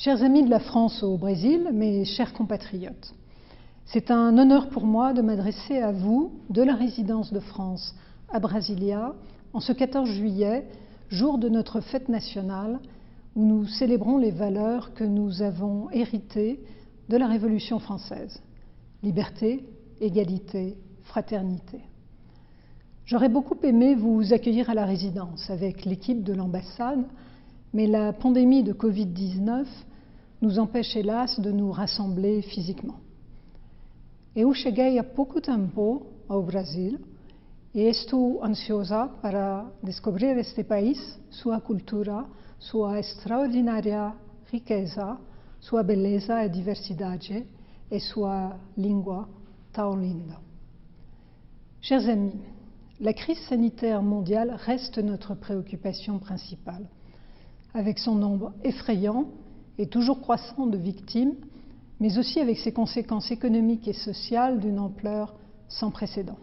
Chers amis de la France au Brésil, mes chers compatriotes, c'est un honneur pour moi de m'adresser à vous de la résidence de France à Brasilia en ce 14 juillet, jour de notre fête nationale, où nous célébrons les valeurs que nous avons héritées de la Révolution française. Liberté, égalité, fraternité. J'aurais beaucoup aimé vous accueillir à la résidence avec l'équipe de l'ambassade, mais la pandémie de Covid-19 nous empêche hélas de nous rassembler physiquement. Eu cheguei há pouco tempo ao Brasil e estou ansiosa para descobrir este país, sua cultura, sua extraordinária riqueza, sua beleza e diversidade e sua língua tão linda. Chers amis, la crise sanitaire mondiale reste notre préoccupation principale. Avec son nombre effrayant et toujours croissant de victimes, mais aussi avec ses conséquences économiques et sociales d'une ampleur sans précédent.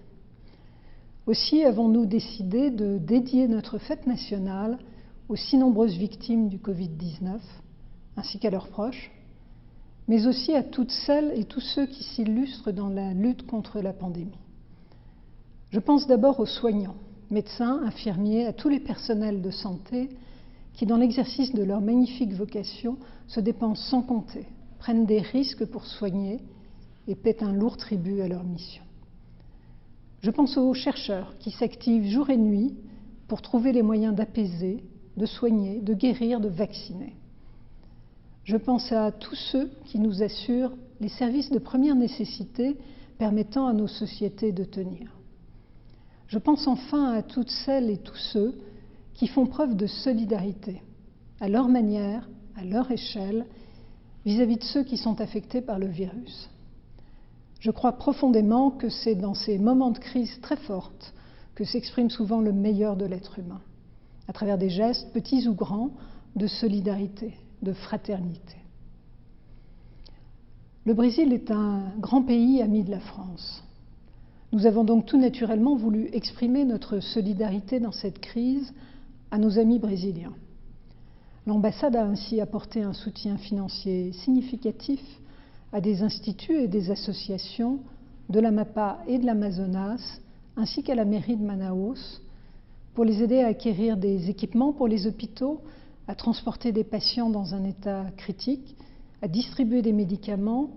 Aussi avons-nous décidé de dédier notre fête nationale aux si nombreuses victimes du Covid-19, ainsi qu'à leurs proches, mais aussi à toutes celles et tous ceux qui s'illustrent dans la lutte contre la pandémie. Je pense d'abord aux soignants, médecins, infirmiers, à tous les personnels de santé qui, dans l'exercice de leur magnifique vocation, se dépensent sans compter, prennent des risques pour soigner et paient un lourd tribut à leur mission. Je pense aux chercheurs qui s'activent jour et nuit pour trouver les moyens d'apaiser, de soigner, de guérir, de vacciner. Je pense à tous ceux qui nous assurent les services de première nécessité permettant à nos sociétés de tenir. Je pense enfin à toutes celles et tous ceux qui font preuve de solidarité, à leur manière, à leur échelle, vis-à-vis de ceux qui sont affectés par le virus. Je crois profondément que c'est dans ces moments de crise très fortes que s'exprime souvent le meilleur de l'être humain, à travers des gestes, petits ou grands, de solidarité, de fraternité. Le Brésil est un grand pays ami de la France. Nous avons donc tout naturellement voulu exprimer notre solidarité dans cette crise à nos amis brésiliens. L'ambassade a ainsi apporté un soutien financier significatif à des instituts et des associations de l'Amapá et de l'Amazonas, ainsi qu'à la mairie de Manaus, pour les aider à acquérir des équipements pour les hôpitaux, à transporter des patients dans un état critique, à distribuer des médicaments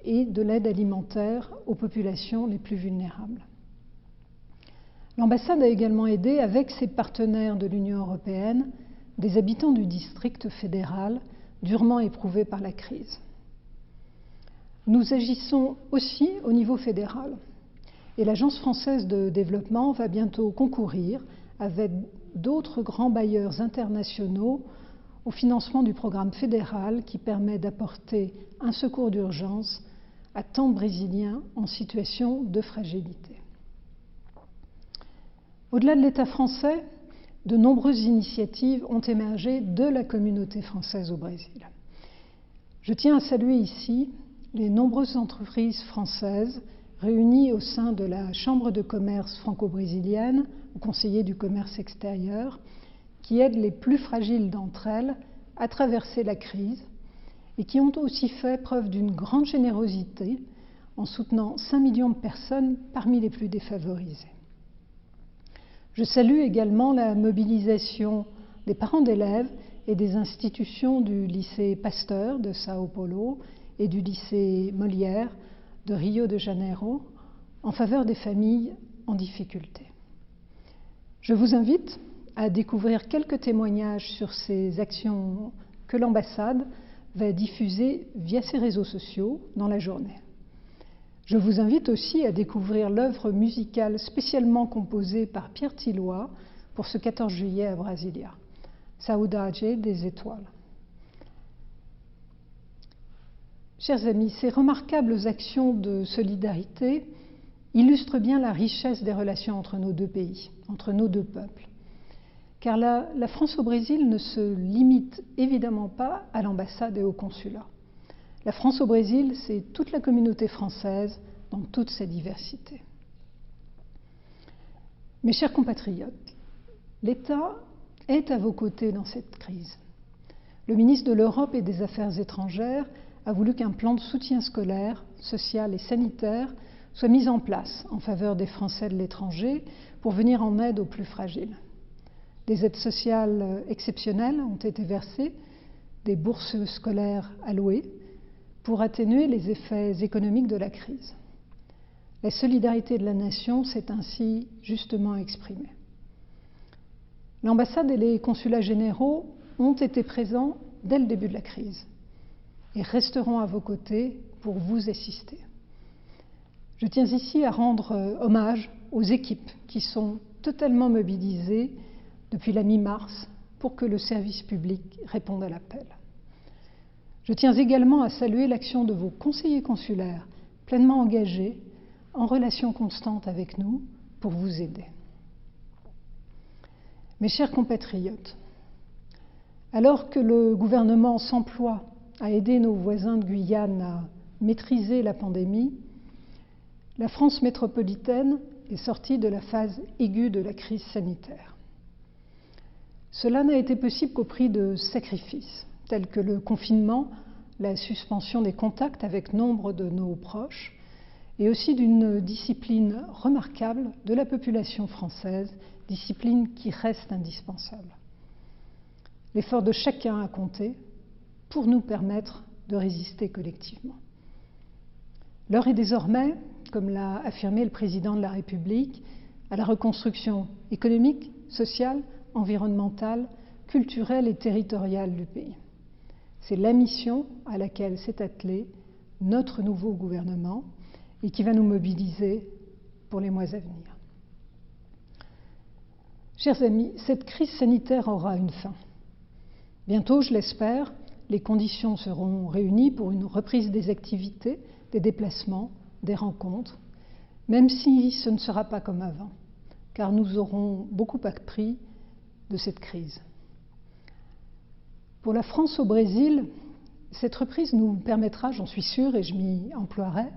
et de l'aide alimentaire aux populations les plus vulnérables. L'ambassade a également aidé, avec ses partenaires de l'Union européenne, des habitants du district fédéral durement éprouvés par la crise. Nous agissons aussi au niveau fédéral et l'Agence française de développement va bientôt concourir avec d'autres grands bailleurs internationaux au financement du programme fédéral qui permet d'apporter un secours d'urgence à tant de Brésiliens en situation de fragilité. Au-delà de l'État français, de nombreuses initiatives ont émergé de la communauté française au Brésil. Je tiens à saluer ici les nombreuses entreprises françaises réunies au sein de la Chambre de commerce franco-brésilienne, ou conseiller du commerce extérieur, qui aident les plus fragiles d'entre elles à traverser la crise et qui ont aussi fait preuve d'une grande générosité en soutenant 5 millions de personnes parmi les plus défavorisées. Je salue également la mobilisation des parents d'élèves et des institutions du lycée Pasteur de Sao Paulo et du lycée Molière de Rio de Janeiro en faveur des familles en difficulté. Je vous invite à découvrir quelques témoignages sur ces actions que l'ambassade va diffuser via ses réseaux sociaux dans la journée. Je vous invite aussi à découvrir l'œuvre musicale spécialement composée par Pierre Tilloy pour ce 14 juillet à Brasilia, Saudade des étoiles. Chers amis, ces remarquables actions de solidarité illustrent bien la richesse des relations entre nos deux pays, entre nos deux peuples. Car la France au Brésil ne se limite évidemment pas à l'ambassade et au consulat. La France au Brésil, c'est toute la communauté française dans toute sa diversité. Mes chers compatriotes, l'État est à vos côtés dans cette crise. le ministre de l'Europe et des Affaires étrangères a voulu qu'un plan de soutien scolaire, social et sanitaire soit mis en place en faveur des Français de l'étranger pour venir en aide aux plus fragiles. Des aides sociales exceptionnelles ont été versées, des bourses scolaires allouées pour atténuer les effets économiques de la crise. La solidarité de la nation s'est ainsi justement exprimée. L'ambassade et les consulats généraux ont été présents dès le début de la crise et resteront à vos côtés pour vous assister. Je tiens ici à rendre hommage aux équipes qui sont totalement mobilisées depuis la mi-mars pour que le service public réponde à l'appel. Je tiens également à saluer l'action de vos conseillers consulaires pleinement engagés, en relation constante avec nous, pour vous aider. Mes chers compatriotes, alors que le gouvernement s'emploie à aider nos voisins de Guyane à maîtriser la pandémie, la France métropolitaine est sortie de la phase aiguë de la crise sanitaire. Cela n'a été possible qu'au prix de sacrifices, tels que le confinement, la suspension des contacts avec nombre de nos proches, et aussi d'une discipline remarquable de la population française, discipline qui reste indispensable. L'effort de chacun a compté pour nous permettre de résister collectivement. L'heure est désormais, comme l'a affirmé le président de la République, à la reconstruction économique, sociale, environnementale, culturelle et territoriale du pays. C'est la mission à laquelle s'est attelé notre nouveau gouvernement et qui va nous mobiliser pour les mois à venir. Chers amis, cette crise sanitaire aura une fin. Bientôt, je l'espère, les conditions seront réunies pour une reprise des activités, des déplacements, des rencontres, même si ce ne sera pas comme avant, car nous aurons beaucoup appris de cette crise. Pour la France au Brésil, cette reprise nous permettra, j'en suis sûre et je m'y emploierai,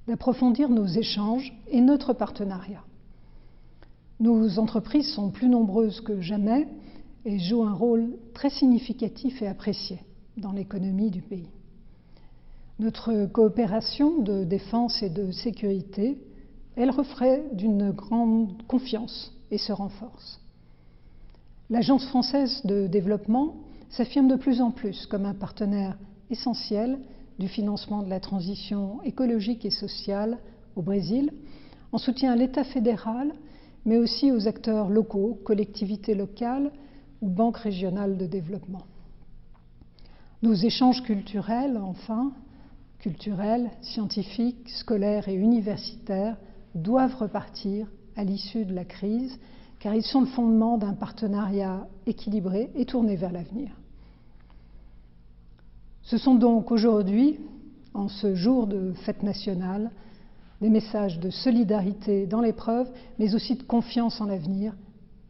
d'approfondir nos échanges et notre partenariat. Nos entreprises sont plus nombreuses que jamais et jouent un rôle très significatif et apprécié dans l'économie du pays. Notre coopération de défense et de sécurité est le reflet d'une grande confiance et se renforce. L'Agence française de développement s'affirme de plus en plus comme un partenaire essentiel du financement de la transition écologique et sociale au Brésil, en soutien à l'État fédéral, mais aussi aux acteurs locaux, collectivités locales ou banques régionales de développement. Nos échanges culturels, enfin, culturels, scientifiques, scolaires et universitaires, doivent repartir à l'issue de la crise, car ils sont le fondement d'un partenariat équilibré et tourné vers l'avenir. Ce sont donc aujourd'hui, en ce jour de fête nationale, des messages de solidarité dans l'épreuve, mais aussi de confiance en l'avenir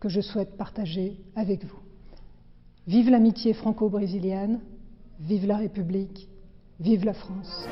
que je souhaite partager avec vous. Vive l'amitié franco-brésilienne, vive la République, vive la France.